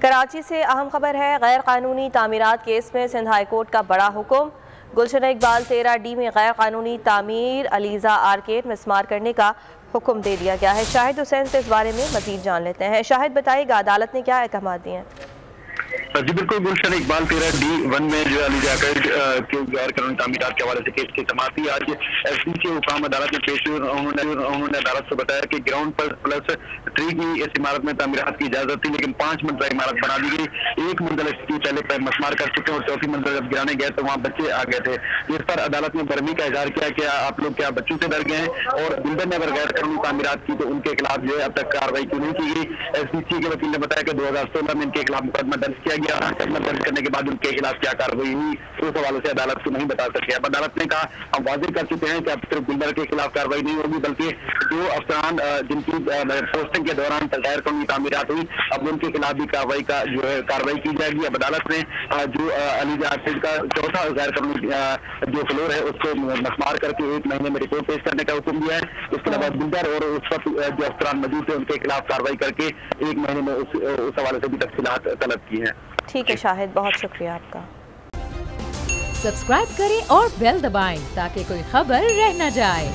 कराची से अहम खबर है। गैर कानूनी तामीरात केस में सिंध हाई कोर्ट का बड़ा हुक्म। गुलशन इकबाल 13D में गैर कानूनी तामीर अलीजा आर्केड मिसमार करने का हुक्म दे दिया गया है। शाहिद हुसैन से इस बारे में मजीद जान लेते हैं। शाहिद, बताइएगा अदालत ने क्या अहकाम दिए हैं? जी बिल्कुल, गुलशन इकबाल 13D1 में जो अलीजा आर्केड के गैर कानूनी तामीरात के हवाले से केस की समाप्ति आज SPC के हुकाम अदालत में पेश हुई। उन्होंने अदालत से बताया कि ग्राउंड पर प्लस 3 की इस इमारत में तामीरात की इजाजत थी, लेकिन 5 मंजिला इमारत बना दी गई। 1 मंजिल इसकी पहले पर मसमार कर चुके हैं और 4थी मंजिल जब गिराने गए तो वहाँ बच्चे आ गए थे। इस पर अदालत ने बर्मी का इजहार किया कि आप लोग क्या बच्चों से डर गए हैं, और बिल्डर ने अगर गैर कानूनी तामीरात की तो उनके खिलाफ जो है अब तक कार्रवाई क्यों नहीं की गई। SPC के वकील ने बताया कि 2016 में इनके खिलाफ मुकदमा दर्ज किया गया। दर्ज करने के बाद उनके खिलाफ क्या कार्रवाई हुई उस हवाले से अदालत को नहीं बता सके। अब अदालत ने कहा, हम वाजे कर चुके हैं कि अब सिर्फ बिल्डर के खिलाफ कार्रवाई नहीं होगी, बल्कि जो अफसरान जिनकी पोस्टिंग के दौरान गैर कानूनी तामीरात हुई अब उनके खिलाफ भी कार्रवाई की जाएगी। अब अदालत ने जो अलीजा आर्केड का 4था गैर कानूनी जो फ्लोर है उसको मसमार करके 1 महीने में रिपोर्ट पेश करने का हुक्म दिया है। उसके अलावा बिल्डर और उस वक्त जो अफसरान मौजूद थे उनके खिलाफ कार्रवाई करके 1 महीने में उस हवाले से भी तफसीलात तलब की है। ठीक है शाहिद, बहुत शुक्रिया आपका। सब्सक्राइब करें और बेल दबाएं ताकि कोई खबर रह न जाए।